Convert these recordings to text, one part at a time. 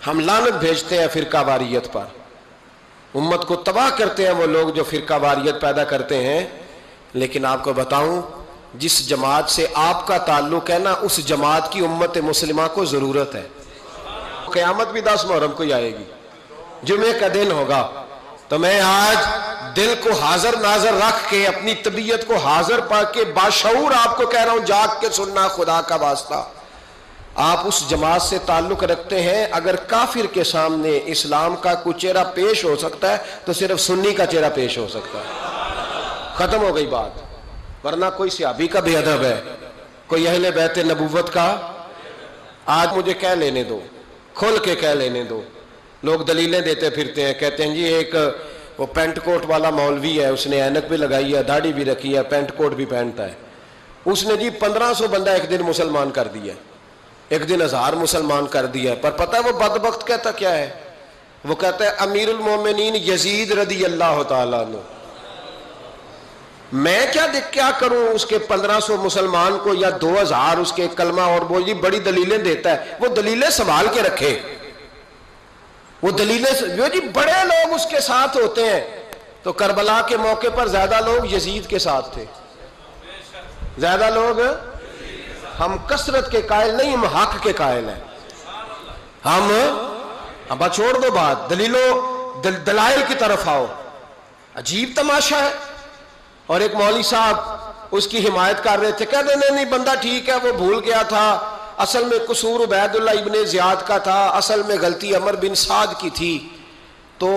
ہم لعنت بھیجتے ہیں فرقہ واریت پر، امت کو تباہ کرتے ہیں وہ لوگ جو فرقہ واریت پیدا کرتے ہیں. لیکن آپ کو بتاؤں، جس جماعت سے آپ کا تعلق ہے نا، اس جماعت کی امت مسلمہ کو ضرورت ہے. قیامت بھی 10 محرم کو ہی آئے گی، جمعے کا دن ہوگا. تو میں آج دل کو حاضر ناظر رکھ کے، اپنی طبیعت کو حاضر پا کے باشعور آپ کو کہہ رہا ہوں، جاگ کے سننا خدا کا واسطہ. آپ اس جماعت سے تعلق رکھتے ہیں، اگر کافر کے سامنے اسلام کا کوئی چہرہ پیش ہو سکتا ہے تو صرف سنی کا چہرہ پیش ہو سکتا ہے. ختم ہو گئی بات. ورنہ کوئی صحابی کا بے ادب ہے، کوئی اہل بیت نبوت کا. آج مجھے کہہ لینے دو، کھول کے کہہ لینے دو. لوگ دلیلیں دیتے پھرتے ہیں، کہتے ہیں جی ایک وہ پینٹ کوٹ والا مولوی ہے، اس نے اینک بھی لگائی ہے، داڑھی بھی رکھی ہے، پینٹ کوٹ بھی پہنتا ہے. اس نے جی 1500 بندہ ایک دن مسلمان کر دیا، ایک دن 1000 مسلمان کر دیا. پر پتہ ہے وہ بدبخت کہتا کیا ہے؟ وہ کہتا ہے امیر المومنین یزید رضی اللہ تعالیٰ عنہ. میں کیا کروں اس کے 1500 مسلمان کو یا 2000 اس کے کلمہ، اور وہ جی بڑی دلیلیں دیتا ہے. وہ دلیلیں سنبھال کے رکھے، وہ دلیلیں جو جی بڑے لوگ اس کے ساتھ ہوتے ہیں. تو کربلا کے موقع پر زیادہ لوگ یزید کے ساتھ تھے، زیادہ لوگ. ہم کثرت کے قائل نہیں، ہم حق کے قائل ہیں. ہم اب چھوڑ دو بات، دلائل کی طرف آؤ. عجیب تماشا ہے. اور ایک مولوی صاحب اس کی حمایت کر رہے تھے، کہتے نہیں بندہ ٹھیک ہے، وہ بھول گیا تھا، اصل میں قصور عبید اللہ ابن زیاد کا تھا، اصل میں غلطی عمر بن سعد کی تھی، تو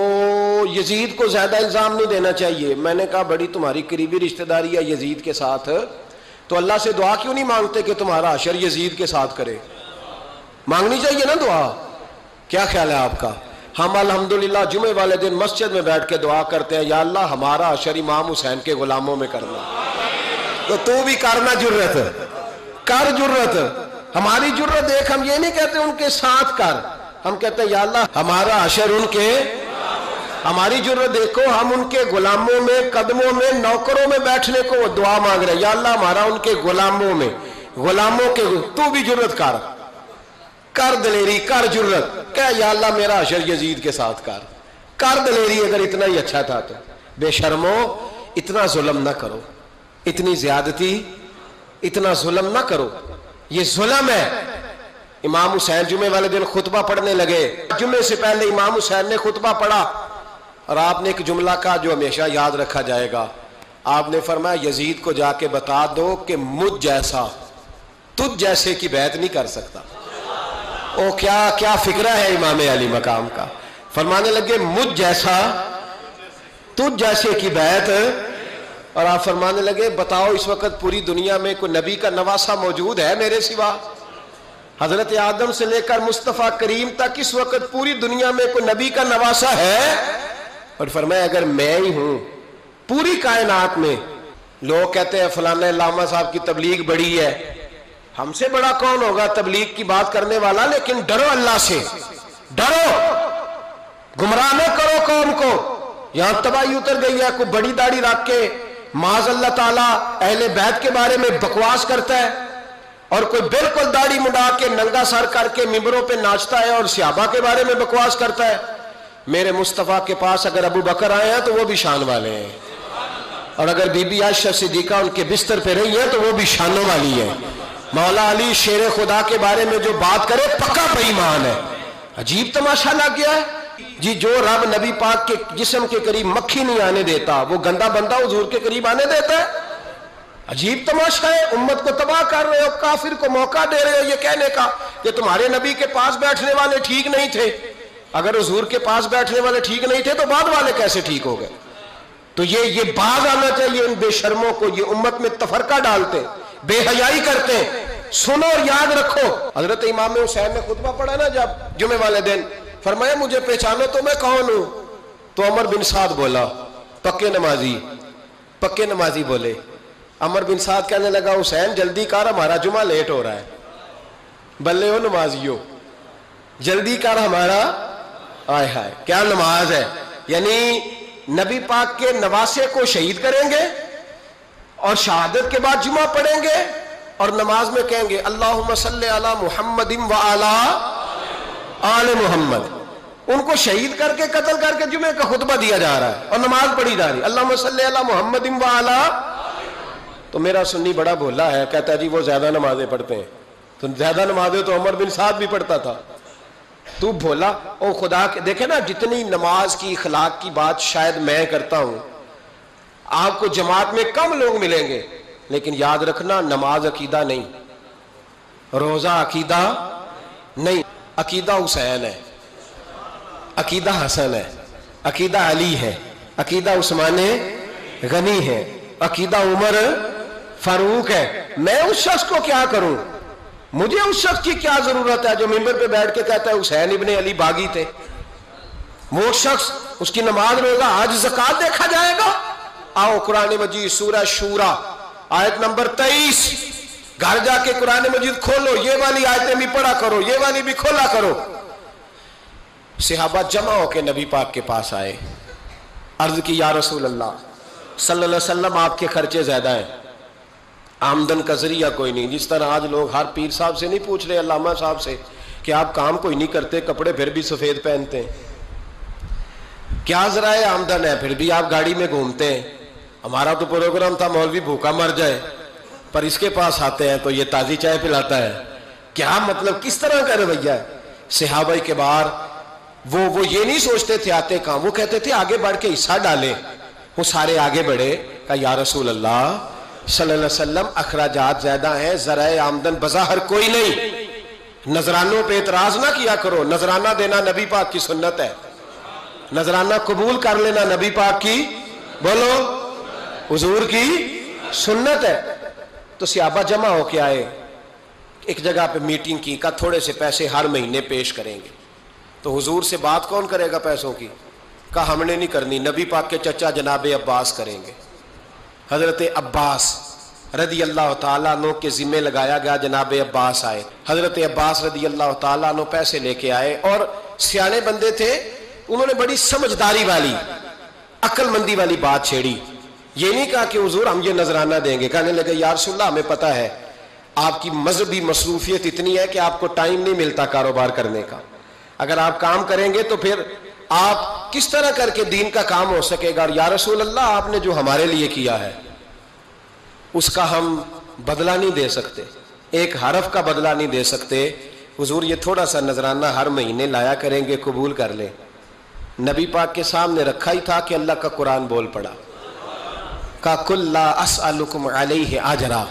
یزید کو زیادہ الزام نہیں دینا چاہیے. میں نے کہا بڑی تمہاری قریبی رشتہ داری ہے یزید کے ساتھ، تو اللہ سے دعا کیوں نہیں مانگتے کہ تمہارا حشر یزید کے ساتھ کرے؟ مانگنی چاہیے نا دعا. کیا خیال ہے آپ کا؟ ہم الحمدللہ جمعے والے دن مسجد میں بیٹھ کے دعا کرتے ہیں، یا اللہ ہمارا حشر امام حسین کے غلاموں میں کرنا. تو بھی کرنا، جرت کر، جرت. ہماری جرت دیکھ، ہم یہ نہیں کہتے ان کے ساتھ کر، ہم کہتے ہیں یا اللہ ہمارا حشر ان کے. ہماری جرت دیکھو، ہم ان کے غلاموں میں، قدموں میں، نوکروں میں بیٹھنے کو دعا مانگ رہے ہیں، یا اللہ ہمارا ان کے غلاموں میں، غلاموں کے. تو بھی جرت کر دلیری، کر جرت، کہ یا اللہ میرا حشر یزید کے ساتھ کر دلیری. اگر اتنا ہی اچھا تھا تو بے شرمو اتنا ظلم نہ کرو، اتنی زیادتی، اتنا ظلم نہ کرو. یہ ظلم ہے. امام حسین جمعے والے دن خطبہ پڑھنے لگے، جمعے سے پہلے امام حسین نے خطبہ پڑھا، اور آپ نے ایک جملہ کہا جو ہمیشہ یاد رکھا جائے گا. آپ نے فرمایا یزید کو جا کے بتا دو کہ مجھ جیسا تجھ جیسے کی بیعت نہیں کر سکتا. او کیا فکرہ ہے امام علی مقام کا. فرمانے لگے مجھ جیسا تجھ جیسے کی بیعت. اور آپ فرمانے لگے بتاؤ اس وقت پوری دنیا میں کوئی نبی کا نواسہ موجود ہے میرے سوا؟ حضرت آدم سے لے کر مصطفیٰ کریم تک اس وقت پوری دنیا میں کوئی نبی کا نواسہ ہے؟ اور فرمایا اگر میں ہی ہوں پوری کائنات میں. لوگ کہتے ہیں فلانا علامہ صاحب کی تبلیغ بڑی ہے. ہم سے بڑا کون ہوگا تبلیغ کی بات کرنے والا؟ لیکن ڈرو اللہ سے، ڈرو، گمراہ نہ کرو قوم کو. یہاں تباہی اتر گئی ہے. کوئی بڑی داڑھی رکھ کے معاذ اللہ تعالیٰ اہل بیت کے بارے میں بکواس کرتا ہے، اور کوئی بالکل داڑھی مڈا کے ننگا سر کر کے ممبروں پہ ناچتا ہے اور صحابہ کے بارے میں بکواس کرتا ہے. میرے مصطفیٰ کے پاس اگر ابو بکر آئے ہیں تو وہ بھی شان والے ہیں، اور اگر بی بی عائشہ صدیقہ ان کے بستر پہ رہی ہے تو وہ بھی شانوں والی ہے. مولا علی شیر خدا کے بارے میں جو بات کرے پکا بے ایمان ہے. عجیب تماشا لگ گیا ہے جی. جو رب نبی پاک کے جسم کے قریب مکھی نہیں آنے دیتا، وہ گندا بندہ حضور کے قریب آنے دیتا ہے؟ عجیب تماشا ہے. امت کو تباہ کر رہے ہو، کافر کو موقع دے رہے ہو یہ کہنے کا کہ تمہارے نبی کے پاس بیٹھنے والے ٹھیک نہیں تھے. اگر حضور کے پاس بیٹھنے والے ٹھیک نہیں تھے تو بعد والے کیسے ٹھیک ہو گئے؟ تو یہ باز آنا چاہیے ان بے شرموں کو. یہ امت میں تفرقہ ڈالتے، بے حیائی کرتے ہیں. سنو اور یاد رکھو، حضرت امام حسین نے خطبہ پڑھا نا جب جمعے والے دن، فرمایا مجھے پہچانو تو میں کون ہوں؟ تو عمر بن سعد بولا، پکے نمازی بولے. عمر بن سعد کہنے لگا حسین جلدی کر، ہمارا جمعہ لیٹ ہو رہا ہے. بلے ہو نمازیو، جلدی کر ہمارا. آئے ہائے کیا نماز ہے. یعنی نبی پاک کے نواسے کو شہید کریں گے اور شہادت کے بعد جمعہ پڑھیں گے اور نماز میں کہیں گے اللہم صلی علی محمد و علی. آل محمد. ان کو شہید کر کے قتل کر کے جمعے کا خطبہ دیا جا رہا ہے اور نماز پڑھی جا رہی. اللہم صلی علی محمد و علی. تو میرا سنی بڑا بھولا ہے، کہتا ہے جی وہ زیادہ نمازیں پڑھتے ہیں. تو زیادہ نمازیں تو عمر بن سعد بھی پڑھتا تھا. تو بھولا او خدا کے. دیکھیں نا جتنی نماز کی اخلاق کی بات شاید میں کرتا ہوں، آپ کو جماعت میں کم لوگ ملیں گے، لیکن یاد رکھنا نماز عقیدہ نہیں، روزہ عقیدہ نہیں. عقیدہ حسین ہے، عقیدہ حسن ہے، عقیدہ علی ہے، عقیدہ عثمان غنی ہے، عقیدہ عمر فاروق ہے. میں اس شخص کو کیا کروں؟ مجھے اس شخص کی کیا ضرورت ہے جو ممبر پہ بیٹھ کے کہتا ہے حسین ابن علی باغی تھے؟ وہ شخص، اس کی نماز روزہ حج زکات دیکھا جائے گا. آؤ قرآن مجید سورہ شورا آیت نمبر 23، گھر جا کے قرآن مجید کھولو، یہ والی آیتیں بھی پڑھا کرو، یہ والی بھی کھولا کرو. صحابہ جمع ہو کے نبی پاک کے پاس آئے، عرض کی یا رسول اللہ صلی اللہ علیہ وسلم آپ کے خرچے زیادہ ہیں، آمدن کا ذریعہ کوئی نہیں. جس طرح آج لوگ ہر پیر صاحب سے نہیں پوچھ رہے، علامہ صاحب سے، کہ آپ کام کوئی نہیں کرتے، کپڑے پھر بھی سفید پہنتے ہیں، کیا ذرائع آمدن ہے، پھر بھی آپ گاڑی میں گھومتے ہیں. ہمارا تو پروگرام تھا مولوی بھوکا مر جائے، پر اس کے پاس آتے ہیں تو یہ تازی چائے پلاتا ہے. کیا مطلب، کس طرح کا رویہ ہے؟ صحابہ کے بار وہ یہ نہیں سوچتے تھے آتے کہاں، وہ کہتے تھے آگے بڑھ کے حصہ ڈالیں. وہ سارے آگے بڑھے، کہا یا رسول اللہ صلی اللہ علیہ وسلم اخراجات زیادہ ہیں، ذرائع آمدن بظاہر کوئی نہیں. نذرانوں پہ اعتراض نہ کیا کرو، نذرانہ دینا نبی پاک کی سنت ہے، نذرانہ قبول کر لینا نبی پاک کی، بولو، حضور کی سنت ہے. تو صحابہ جمع ہو کے آئے، ایک جگہ پہ میٹنگ کی، کہا تھوڑے سے پیسے ہر مہینے پیش کریں گے. تو حضور سے بات کون کرے گا پیسوں کی؟ کہا ہم نے نہیں کرنی، نبی پاک کے چچا جناب عباس کریں گے. حضرت عباس رضی اللہ تعالیٰ عنہ کے ذمے لگایا گیا. جناب عباس آئے، حضرت عباس رضی اللہ تعالیٰ عنہ پیسے لے کے آئے، اور سیانے بندے تھے، انہوں نے بڑی سمجھداری والی، عقل مندی والی بات چھیڑی. یہ نہیں کہا کہ حضور ہم یہ نذرانہ دیں گے. کہنے لگے یا رسول اللہ ہمیں پتہ ہے آپ کی مذہبی مصروفیت اتنی ہے کہ آپ کو ٹائم نہیں ملتا کاروبار کرنے کا. اگر آپ کام کریں گے تو پھر آپ کس طرح کر کے دین کا کام ہو سکے گا. اور یا رسول اللہ آپ نے جو ہمارے لیے کیا ہے اس کا ہم بدلہ نہیں دے سکتے، ایک حرف کا بدلہ نہیں دے سکتے. حضور یہ تھوڑا سا نذرانہ ہر مہینے لایا کریں گے، قبول کر لیں. نبی پاک کے سامنے رکھا ہی تھا کہ اللہ کا قرآن بول پڑا، کا کل لا اسألکم علیہ اجرا.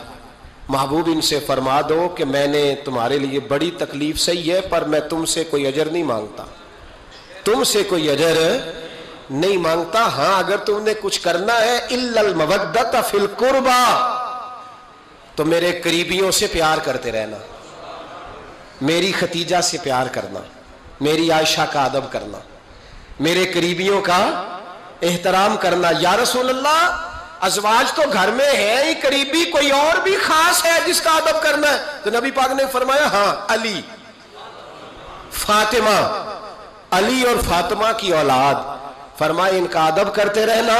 محبوب ان سے فرما دو کہ میں نے تمہارے لیے بڑی تکلیف سہی ہے، پر میں تم سے کوئی اجر نہیں مانگتا، تم سے کوئی اجر نہیں مانگتا. ہاں اگر تم نے کچھ کرنا ہے الا المودۃ فی القربى، تو میرے قریبیوں سے پیار کرتے رہنا، میری ختیجہ سے پیار کرنا، میری عائشہ کا ادب کرنا، میرے قریبیوں کا احترام کرنا. یا رسول اللہ ازواج تو گھر میں ہے ہی، قریبی کوئی اور بھی خاص ہے جس کا ادب کرنا ہے؟ تو نبی پاک نے فرمایا ہاں علی، فاطمہ، علی اور فاطمہ کی اولاد. فرمایا ان کا ادب کرتے رہنا،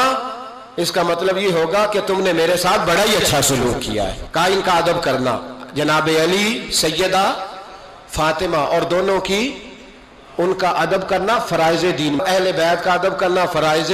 اس کا مطلب یہ ہوگا کہ تم نے میرے ساتھ بڑا ہی اچھا سلوک کیا ہے. کہا ان کا ادب کرنا، جناب علی، سیدہ فاطمہ، اور دونوں کی ان کا ادب کرنا فرائض دین، اہل بیت کا ادب کرنا فرائض